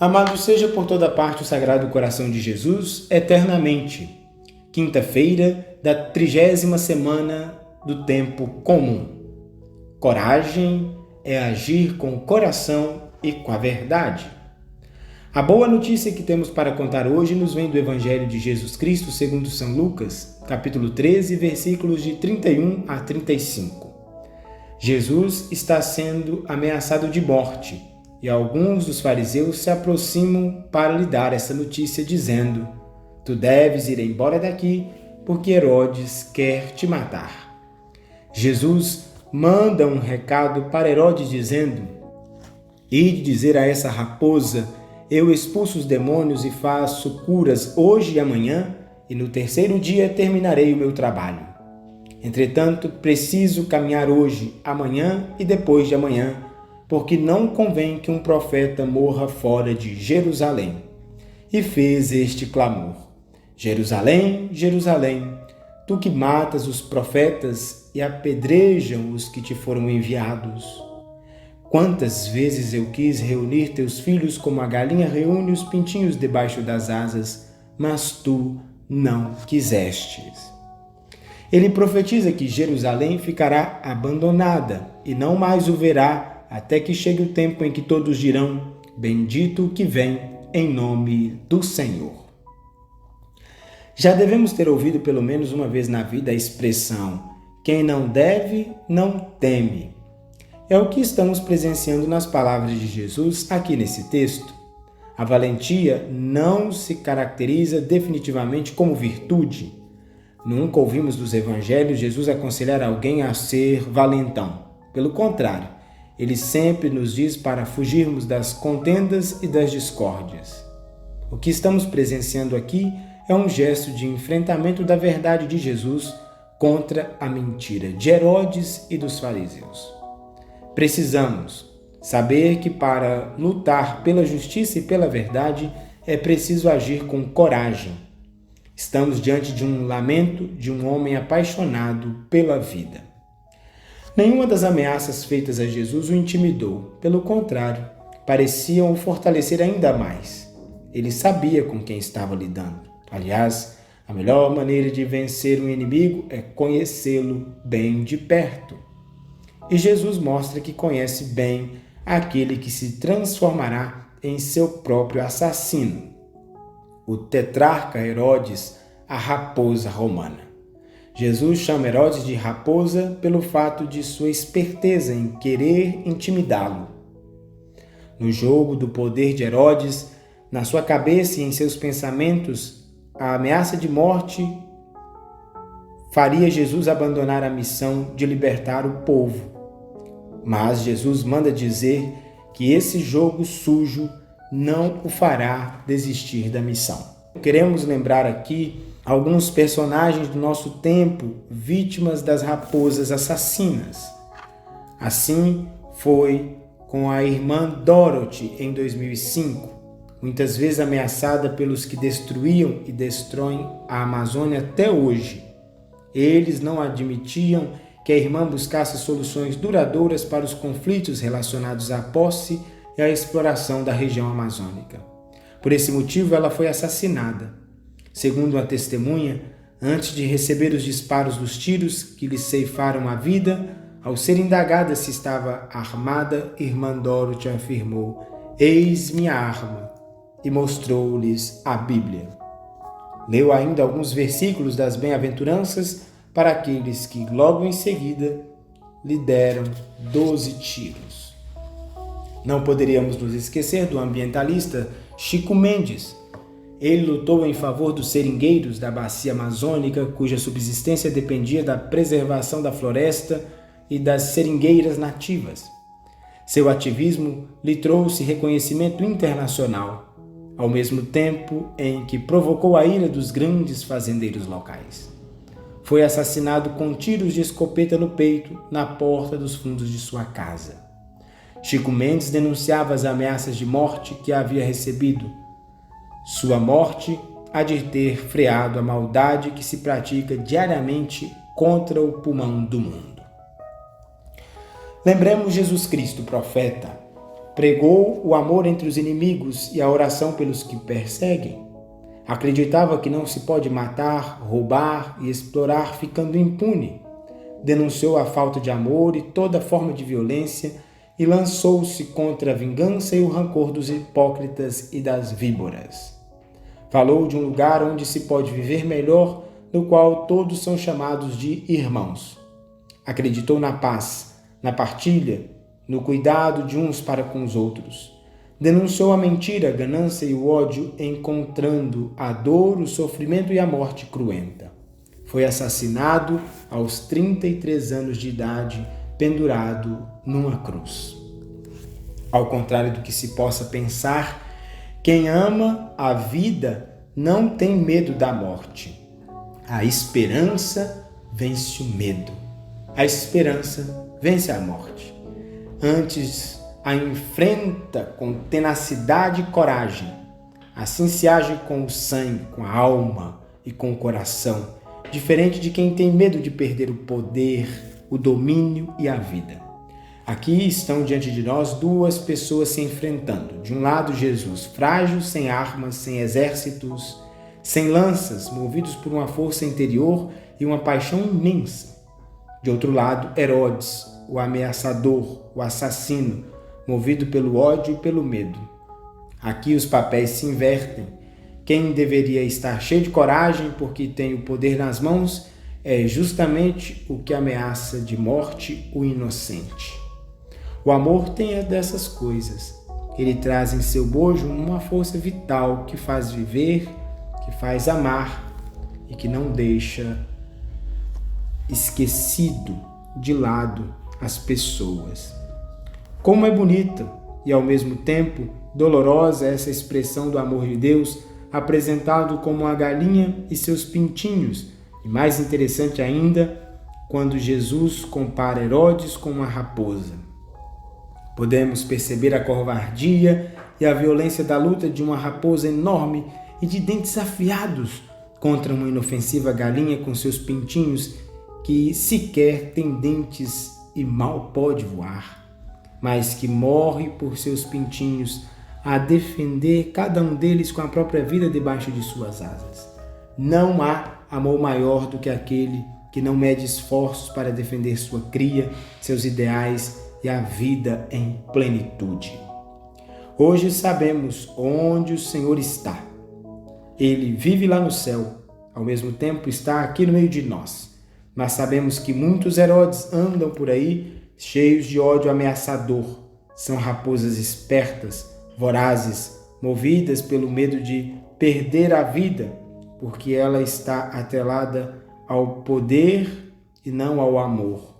Amado seja por toda parte o Sagrado Coração de Jesus, eternamente. Quinta-feira da 30ª semana do tempo comum. Coragem é agir com o coração e com a verdade. A boa notícia que temos para contar hoje nos vem do Evangelho de Jesus Cristo segundo São Lucas, capítulo 13, versículos de 31 a 35. Jesus está sendo ameaçado de morte e alguns dos fariseus se aproximam para lhe dar essa notícia, dizendo: Tu deves ir embora daqui, porque Herodes quer te matar. Jesus manda um recado para Herodes, dizendo: Ide dizer a essa raposa: Eu expulso os demônios e faço curas hoje e amanhã, e no terceiro dia terminarei o meu trabalho. Entretanto, preciso caminhar hoje, amanhã e depois de amanhã, porque não convém que um profeta morra fora de Jerusalém. E fez este clamor: Jerusalém, Jerusalém, tu que matas os profetas e apedrejam os que te foram enviados. Quantas vezes eu quis reunir teus filhos como a galinha reúne os pintinhos debaixo das asas, mas tu não quisestes. Ele profetiza que Jerusalém ficará abandonada e não mais o verá até que chegue o tempo em que todos dirão: Bendito o que vem em nome do Senhor. Já devemos ter ouvido pelo menos uma vez na vida a expressão: quem não deve, não teme. É o que estamos presenciando nas palavras de Jesus aqui nesse texto. A valentia não se caracteriza definitivamente como virtude. Nunca ouvimos dos evangelhos Jesus aconselhar alguém a ser valentão. Pelo contrário, ele sempre nos diz para fugirmos das contendas e das discórdias. O que estamos presenciando aqui é um gesto de enfrentamento da verdade de Jesus contra a mentira de Herodes e dos fariseus. Precisamos saber que para lutar pela justiça e pela verdade é preciso agir com coragem. Estamos diante de um lamento de um homem apaixonado pela vida. Nenhuma das ameaças feitas a Jesus o intimidou. Pelo contrário, pareciam o fortalecer ainda mais. Ele sabia com quem estava lidando. Aliás, a melhor maneira de vencer um inimigo é conhecê-lo bem de perto. E Jesus mostra que conhece bem aquele que se transformará em seu próprio assassino. O tetrarca Herodes, a raposa romana. Jesus chama Herodes de raposa pelo fato de sua esperteza em querer intimidá-lo. No jogo do poder de Herodes, na sua cabeça e em seus pensamentos, a ameaça de morte faria Jesus abandonar a missão de libertar o povo. Mas Jesus manda dizer que esse jogo sujo não o fará desistir da missão. Queremos lembrar aqui alguns personagens do nosso tempo vítimas das raposas assassinas. Assim foi com a irmã Dorothy em 2005, muitas vezes ameaçada pelos que destruíam e destroem a Amazônia até hoje. Eles não admitiam que a irmã buscasse soluções duradouras para os conflitos relacionados à posse e à exploração da região amazônica. Por esse motivo, ela foi assassinada. Segundo uma testemunha, antes de receber os disparos dos tiros que lhe ceifaram a vida, ao ser indagada se estava armada, irmã Dorothy afirmou: Eis minha arma, e mostrou-lhes a Bíblia. Leu ainda alguns versículos das bem-aventuranças para aqueles que logo em seguida lhe deram 12 tiros. Não poderíamos nos esquecer do ambientalista Chico Mendes. Ele lutou em favor dos seringueiros da bacia amazônica, cuja subsistência dependia da preservação da floresta e das seringueiras nativas. Seu ativismo lhe trouxe reconhecimento internacional, ao mesmo tempo em que provocou a ira dos grandes fazendeiros locais. Foi assassinado com tiros de escopeta no peito, na porta dos fundos de sua casa. Chico Mendes denunciava as ameaças de morte que havia recebido. Sua morte há de ter freado a maldade que se pratica diariamente contra o pulmão do mundo. Lembremos Jesus Cristo, profeta. Pregou o amor entre os inimigos e a oração pelos que perseguem. Acreditava que não se pode matar, roubar e explorar ficando impune. Denunciou a falta de amor e toda forma de violência e lançou-se contra a vingança e o rancor dos hipócritas e das víboras. Falou de um lugar onde se pode viver melhor, no qual todos são chamados de irmãos. Acreditou na paz, na partilha, no cuidado de uns para com os outros. Denunciou a mentira, a ganância e o ódio, encontrando a dor, o sofrimento e a morte cruenta. Foi assassinado aos 33 anos de idade, pendurado numa cruz. Ao contrário do que se possa pensar, quem ama a vida não tem medo da morte. A esperança vence o medo. A esperança vence a morte. Antes a enfrenta com tenacidade e coragem. Assim se age com o sangue, com a alma e com o coração, diferente de quem tem medo de perder o poder, o domínio e a vida. Aqui estão diante de nós duas pessoas se enfrentando. De um lado, Jesus, frágil, sem armas, sem exércitos, sem lanças, movidos por uma força interior e uma paixão imensa. De outro lado, Herodes, o ameaçador, o assassino, movido pelo ódio e pelo medo. Aqui os papéis se invertem. Quem deveria estar cheio de coragem porque tem o poder nas mãos é justamente o que ameaça de morte o inocente. O amor tem dessas coisas. Ele traz em seu bojo uma força vital que faz viver, que faz amar e que não deixa esquecido de lado as pessoas. Como é bonita e ao mesmo tempo dolorosa essa expressão do amor de Deus, apresentado como uma galinha e seus pintinhos, e mais interessante ainda, quando Jesus compara Herodes com uma raposa. Podemos perceber a covardia e a violência da luta de uma raposa enorme e de dentes afiados contra uma inofensiva galinha com seus pintinhos que sequer tem dentes e mal pode voar, mas que morre por seus pintinhos a defender cada um deles com a própria vida debaixo de suas asas. Não há amor maior do que aquele que não mede esforços para defender sua cria, seus ideais e a vida em plenitude. Hoje sabemos onde o Senhor está. Ele vive lá no céu, ao mesmo tempo está aqui no meio de nós. Mas sabemos que muitos Herodes andam por aí cheios de ódio ameaçador. São raposas espertas, vorazes, movidas pelo medo de perder a vida, porque ela está atrelada ao poder e não ao amor.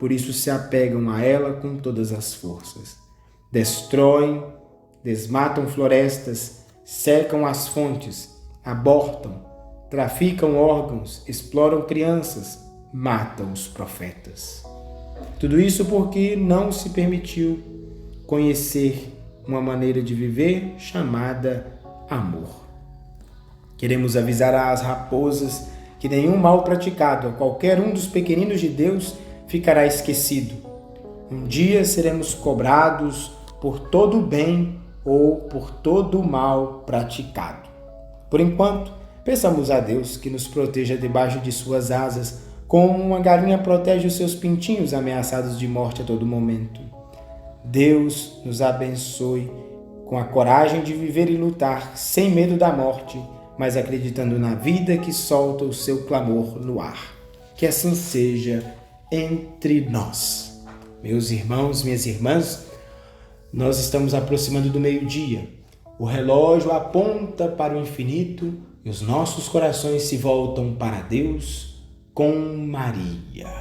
Por isso se apegam a ela com todas as forças. Destroem, desmatam florestas, secam as fontes, abortam, traficam órgãos, exploram crianças, matam os profetas. Tudo isso porque não se permitiu conhecer uma maneira de viver chamada amor. Queremos avisar às raposas que nenhum mal praticado a qualquer um dos pequeninos de Deus ficará esquecido. Um dia seremos cobrados por todo o bem ou por todo o mal praticado. Por enquanto, peçamos a Deus que nos proteja debaixo de suas asas, como uma galinha protege os seus pintinhos ameaçados de morte a todo momento. Deus nos abençoe com a coragem de viver e lutar sem medo da morte, mas acreditando na vida que solta o seu clamor no ar. Que assim seja entre nós. Meus irmãos, minhas irmãs, nós estamos aproximando do meio-dia. O relógio aponta para o infinito e os nossos corações se voltam para Deus com Maria.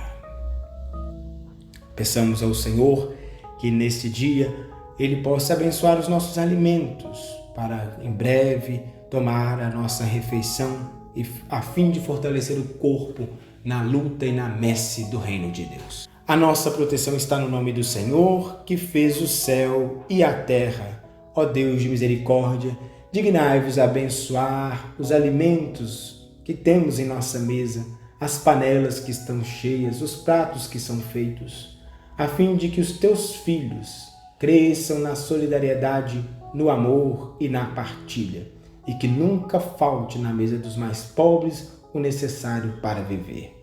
Peçamos ao Senhor que neste dia Ele possa abençoar os nossos alimentos para em breve tomar a nossa refeição e a fim de fortalecer o corpo na luta e na messe do reino de Deus. A nossa proteção está no nome do Senhor, que fez o céu e a terra. Ó Deus de misericórdia, dignai-vos abençoar os alimentos que temos em nossa mesa, as panelas que estão cheias, os pratos que são feitos, a fim de que os teus filhos cresçam na solidariedade, no amor e na partilha, e que nunca falte na mesa dos mais pobres o necessário para viver.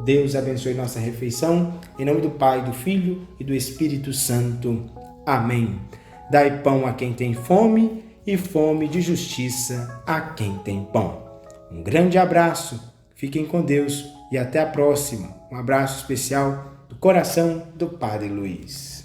Deus abençoe nossa refeição, em nome do Pai, do Filho e do Espírito Santo. Amém. Dai pão a quem tem fome e fome de justiça a quem tem pão. Um grande abraço, fiquem com Deus e até a próxima. Um abraço especial do coração do Padre Luiz.